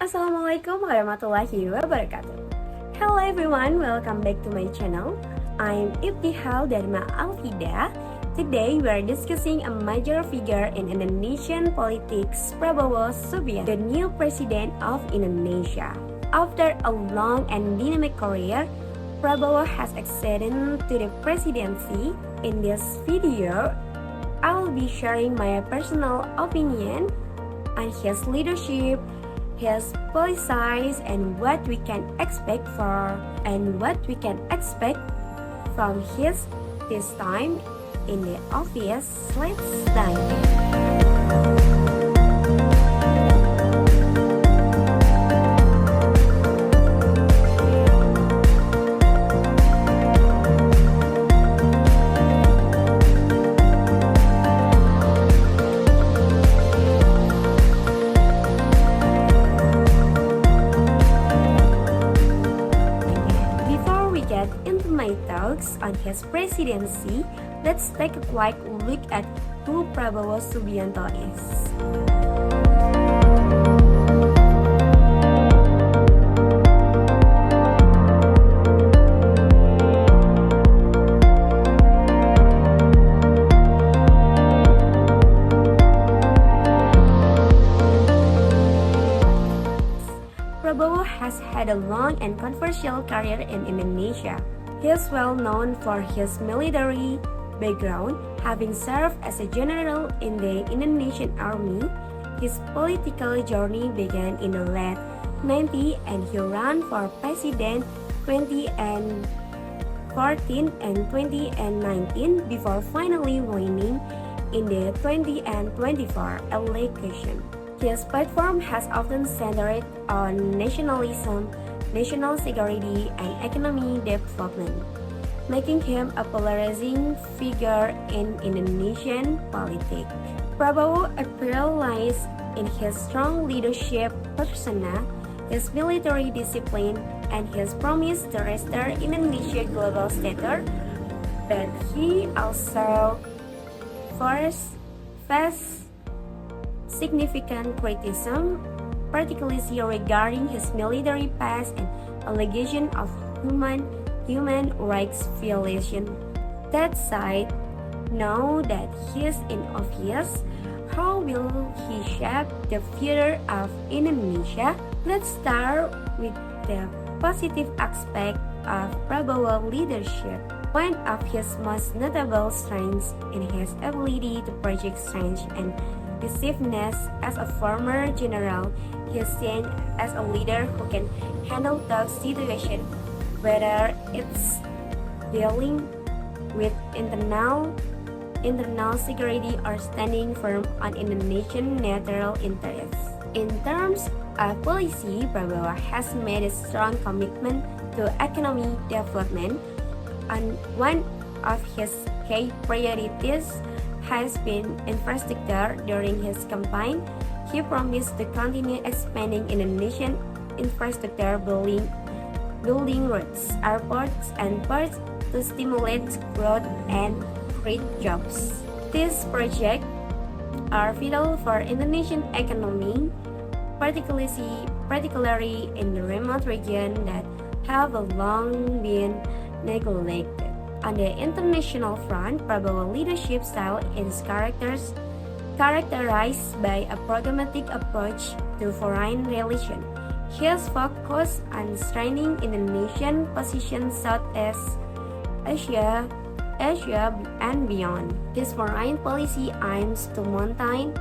Assalamualaikum warahmatullahi wabarakatuh. Hello everyone, welcome back to my channel. I'm Ibtihal Dharma Alfida. Today we are discussing a major figure in Indonesian politics, Prabowo Subianto, the new president of Indonesia. After a long and dynamic career, Prabowo has acceded to the presidency. In this video, I will be sharing my personal opinion on his leadership, his policies, and what we can expect from this time in the office. Let's dive in. Into my thoughts on his presidency, let's take a quick look at who Prabowo Subianto is. Prabowo has had a long and controversial career in Indonesia. He is well known for his military background, having served as a general in the Indonesian Army. His political journey began in the late 90s and he ran for president 2014 and 2019 before finally winning in the 2024 election. His platform has often centered on nationalism, national security, and economic development, making him a polarizing figure in Indonesian politics. Prabowo appeals in his strong leadership persona, his military discipline, and his promise to restore Indonesia's global status, but he also faced significant criticism, particularly regarding his military past and allegations of human rights violation. That said, now that he is in office, how will he shape the future of Indonesia? Let's start with the positive aspect of Prabowo leadership. One of his most notable strengths is his ability to project strength and decisiveness. As a former general, he is seen as a leader who can handle tough situations, whether it's dealing with internal security or standing firm on Indonesian national interests. In terms of policy, Prabowo has made a strong commitment to economic development, and one of his key priorities has been infrastructure. During his campaign, he promised to continue expanding Indonesian infrastructure, building roads, airports, and ports to stimulate growth and create jobs. These projects are vital for Indonesian economy, particularly in the remote region that have long been neglected. On the international front, Prabowo leadership style is characterized by a pragmatic approach to foreign relations. He is focused on strengthening Indonesian position Southeast Asia and beyond. His foreign policy aims to maintain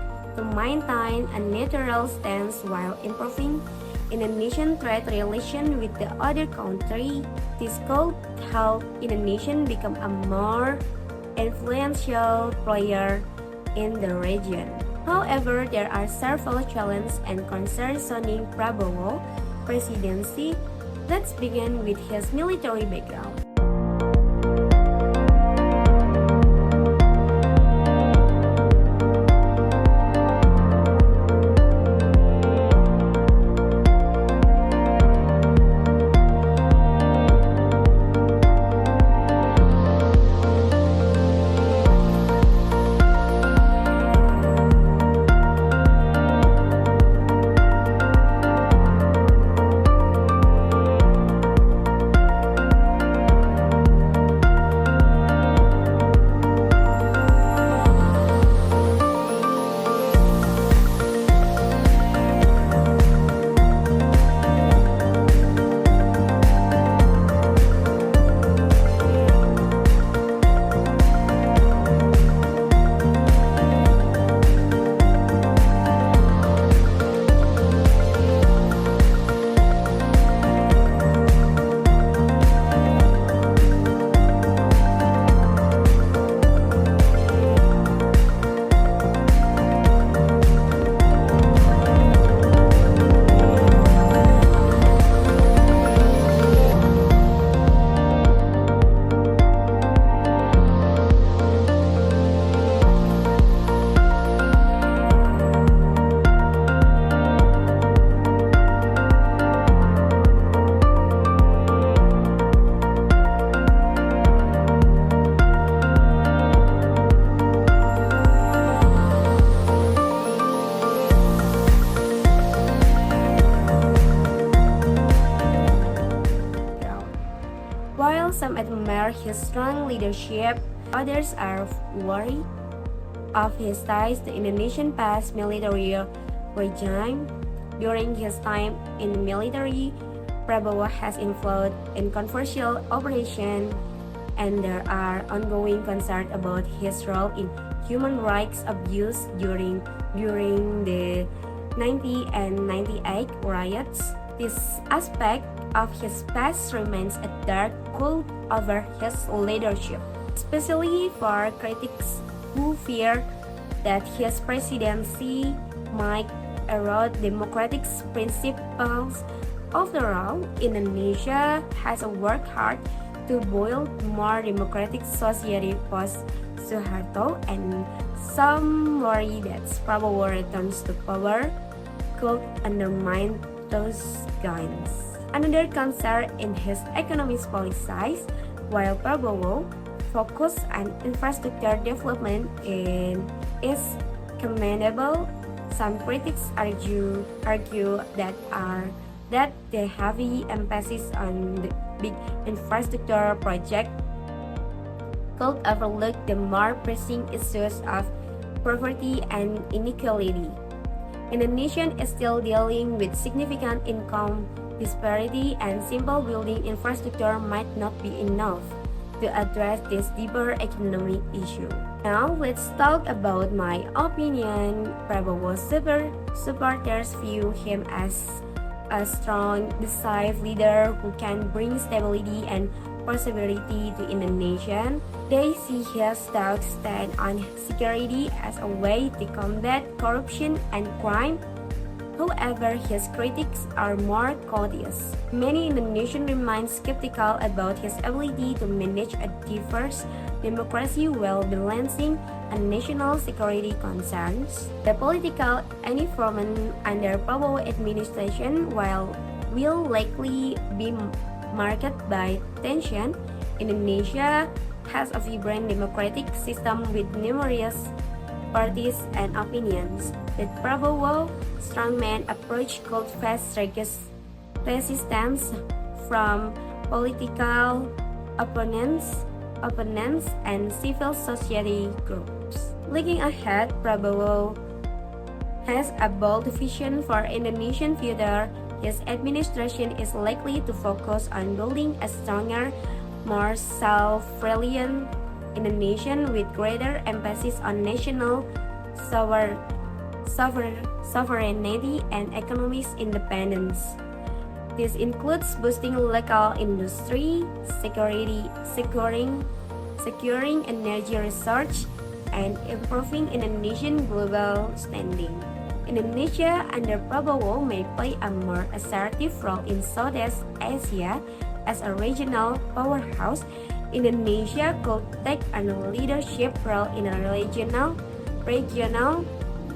a neutral stance while improving Indonesian trade relations with the other countries. This could help Indonesia become a more influential player in the region. However, there are several challenges and concerns surrounding Prabowo presidency. Let's begin with his military background. some admire his strong leadership, others are worried of his ties to Indonesian past military regime. During his time in the military, Prabowo has involved in controversial operations, and there are ongoing concerns about his role in human rights abuse during the 90 and 98 riots. This aspect of his past remains a dark cloud over his leadership, especially for critics who fear that his presidency might erode democratic principles. Overall, Indonesia has worked hard to build more democratic society post Suharto, and some worry that Prabowo returns to power could undermine those gains. Another concern in his economic policies, while Prabowo focus on infrastructure development is commendable, some critics argue that the heavy emphasis on the big infrastructure project could overlook the more pressing issues of poverty and inequality. Indonesia is still dealing with significant income disparity, and simple building infrastructure might not be enough to address this deeper economic issue. Now let's talk about my opinion. Prabowo supporters view him as a strong, decisive leader who can bring stability and prosperity to Indonesia. They see his strong stand on security as a way to combat corruption and crime. However, his critics are more cautious. Many Indonesians remain skeptical about his ability to manage a diverse democracy while balancing national security concerns. The political environment under Prabowo administration will likely be marked by tension. Indonesia has a vibrant democratic system with numerous parties and opinions. The Prabowo strongman approach could face resistance from political opponents and civil society groups. Looking ahead, Prabowo has a bold vision for Indonesian future. His administration is likely to focus on building a stronger, more self-reliant Indonesia with greater emphasis on national sovereignty and economic independence. This includes boosting local industry, securing energy research, and improving Indonesian global standing. Indonesia under Prabowo may play a more assertive role in Southeast Asia as a regional powerhouse. Indonesia could take a leadership role in a regional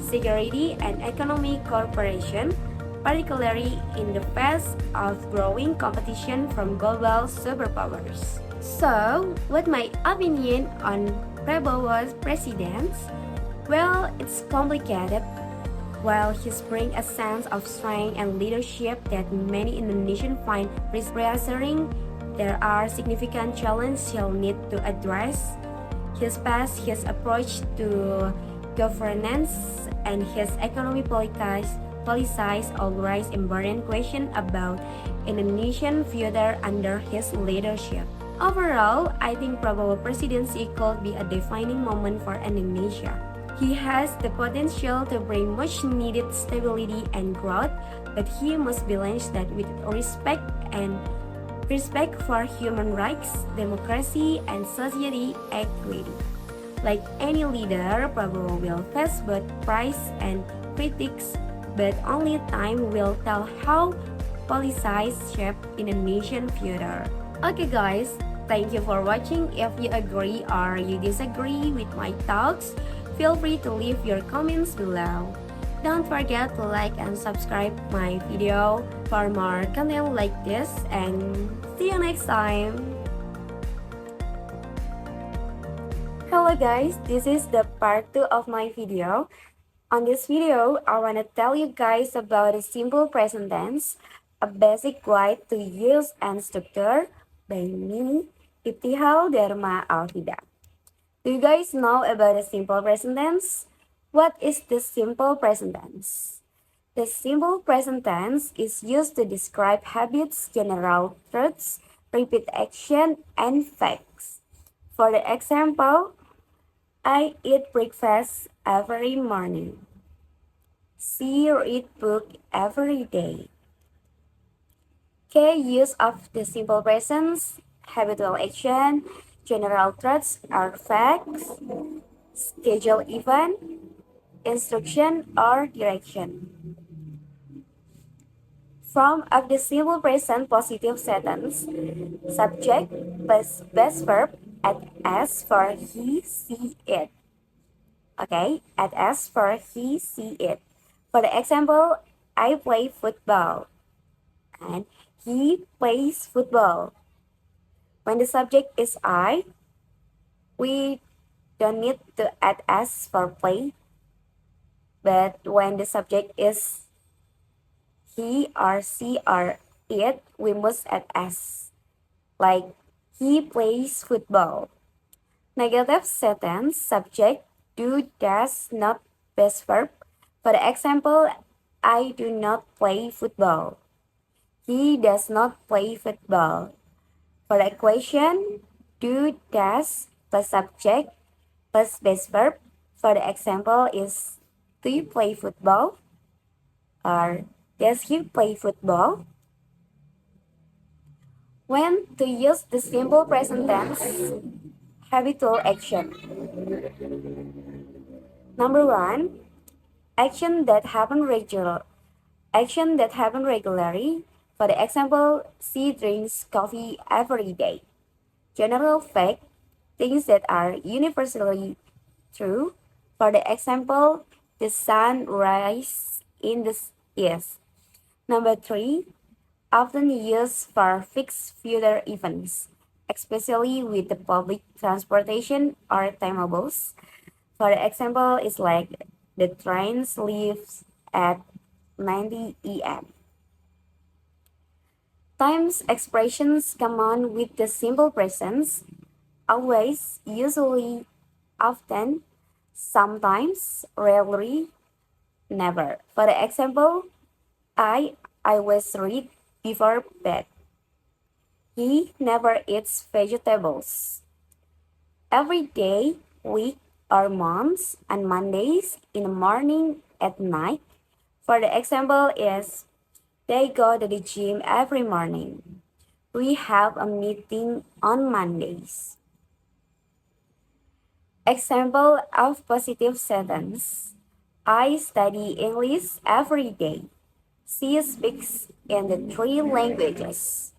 security and economic cooperation, particularly in the face of growing competition from global superpowers. So, what's my opinion on Prabowo's presidency? Well, it's complicated. While he brings a sense of strength and leadership that many Indonesians find reassuring, there are significant challenges he'll need to address. His past, his approach to governance, and his economic policies all raise important questions about Indonesian future under his leadership. Overall, I think Prabowo presidency could be a defining moment for Indonesia. He has the potential to bring much needed stability and growth, but he must balance that with respect for human rights, democracy, and society equity. Like any leader, Prabowo will face both praise and critics, but only time will tell how policies shape Indonesian future. Okay guys, thank you for watching. If you agree or you disagree with my thoughts, feel free to leave your comments below. Don't forget to like and subscribe my video for more content like this, and see you next time. Hello guys, this is the part 2 of my video. On this video, I want to tell you guys about a simple present tense, a basic guide to use and structure by me. Ibtihal Dharma Al-Hida. Do you guys know about the simple present tense? What is the simple present tense? The simple present tense is used to describe habits, general truths, repeat action, and facts. For the example, I eat breakfast every morning. She read book every day. K use of the simple present, habitual action, general truths are facts, schedule event, instruction or direction. Form of the simple present positive sentence. Subject plus best verb at S for he, see, it. Okay, at S for he, see, it. For the example, I play football and he plays football. When the subject is I, we don't need to add S for play, but when the subject is he or she or it, we must add S. Like, he plays football. Negative sentence, subject, do, does, not, best verb. For the example, I do not play football. He does not play football. For the equation, do, does, plus subject, plus best verb. For the example is, do you play football? Or does he play football? When to use the simple present tense, habitual action. Number one, action that happen regular. Action that happen regularly. For the example, she drinks coffee every day. General fact, things that are universally true. For the example, the sun rises in the east. Number three, often used for fixed future events, especially with the public transportation or timeables. For example, it's like the train leaves at 90 a.m. Times expressions come on with the simple presence, always, usually, often, sometimes, rarely, never. For example, I always read before bed. He never eats vegetables. Every day, week, or months, and Mondays in the morning, at night. For the example is, they go to the gym every morning. We have a meeting on Mondays. Example of positive sentence. I study English every day. She speaks in the three languages.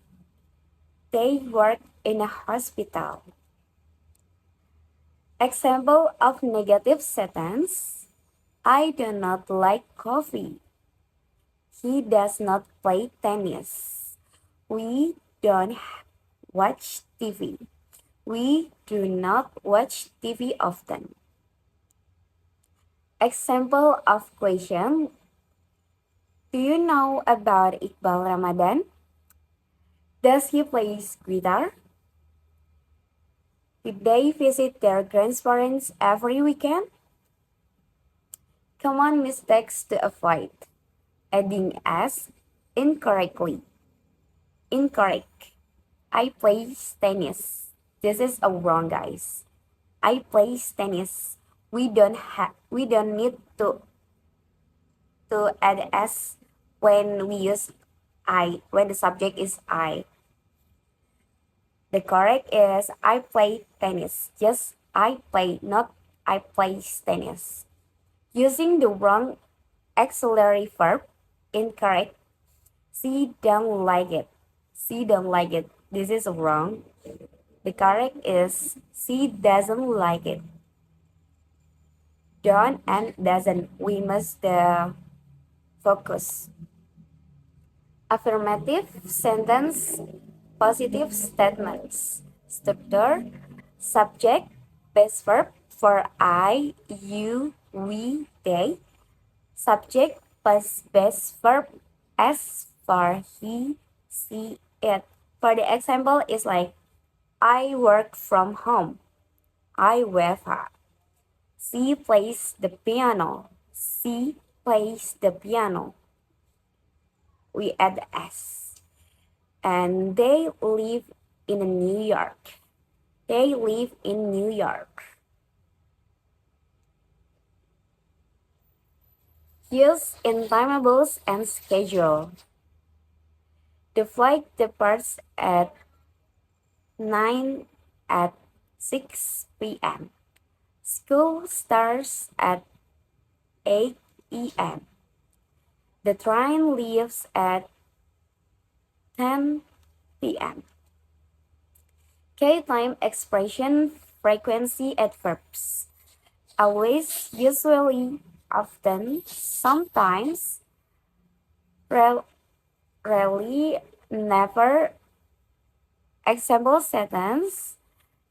They work in a hospital. Example of negative sentence. I do not like coffee. He does not play tennis. We don't watch TV. We do not watch TV often. Example of question. Do you know about Iqbal Ramadan? Does he play guitar? Did they visit their grandparents every weekend? Common mistakes to avoid. Adding S incorrectly. Incorrect. I play tennis. This is a wrong, guys. I play tennis. We don't need to add S when we use I, when the subject is I. The correct is I play tennis. Just I play, not I play tennis. Using the wrong auxiliary verb, incorrect. She don't like it. She don't like it. This is wrong. The correct is she doesn't like it. Don't and doesn't. We must focus. Affirmative sentence, positive statements. Structure, subject, base verb for I, you, we, they. Subject plus base verb S for he, she, it. For the example is like, I work from home. I Wi-Fi. She plays the piano. She plays the piano. We add S. And they live in New York. They live in New York. Use in timeables and schedule. The flight departs at 9 at 6 p.m. School starts at 8 a.m. The train leaves at 10 p.m. K-time expression frequency adverbs. Always, usually, often, sometimes, rarely, never. Example sentence: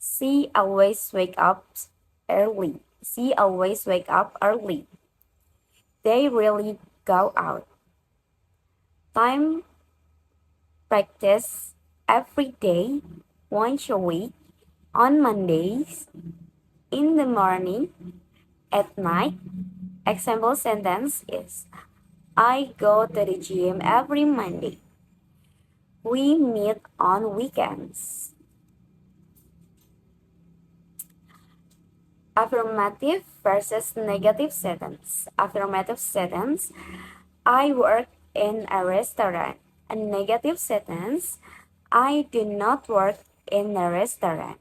She always wake up early. She always wake up early. They really go out. Time practice every day, once a week, on Mondays, in the morning, at night. Example sentence is I go to the gym every Monday. We meet on weekends. Affirmative versus negative sentence. Affirmative sentence I work in a restaurant. A negative sentence I do not work in a restaurant.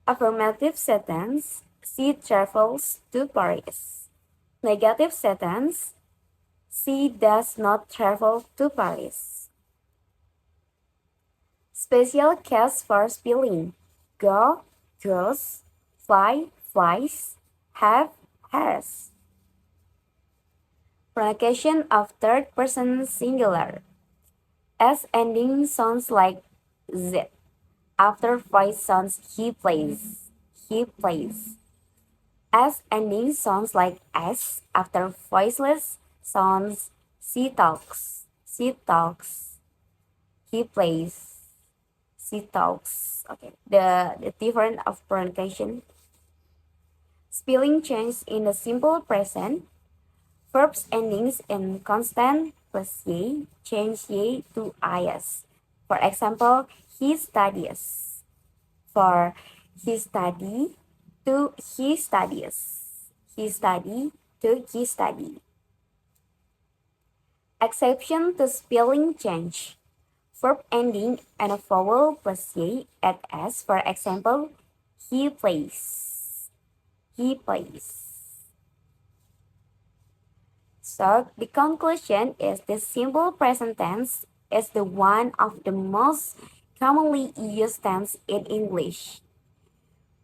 Affirmative sentence she travels to Paris. Negative sentence she does not travel to Paris. Special case for spelling: go, goes, fly, flies, have, has. Pronunciation of third person singular. S ending sounds like Z. After voice sounds he plays. He plays. S ending sounds like S. After voiceless sounds she talks. She talks. He plays. She talks. Okay. The difference of pronunciation. Spelling change in the simple present. Verbs endings in constant plus y change y to is. For example, he studies. For he study to he studies. He study to he study. Exception to spelling change. Verb ending and a vowel plus y at s. For example, he plays. He plays. So the conclusion is the simple present tense is the one of the most commonly used tense in English.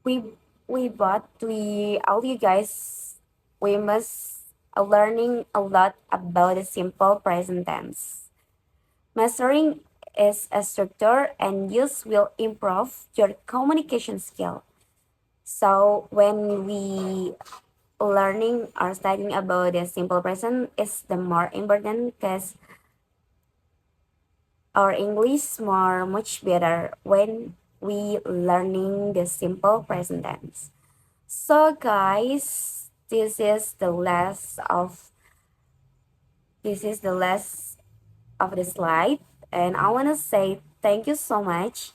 We all you guys, we must learning a lot about the simple present tense. Mastering is a structure and use will improve your communication skill. So when we learning or studying about the simple present is the more important because our English more much better when we learning the simple present tense. So guys, this is the last of the slide, and I wanna say thank you so much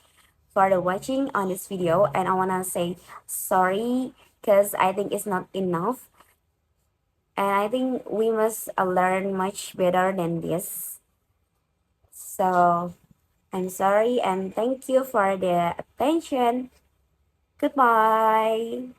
for the watching on this video, and I wanna say sorry because I think it's not enough, and I think we must learn much better than this. So I'm sorry and thank you for the attention. Goodbye.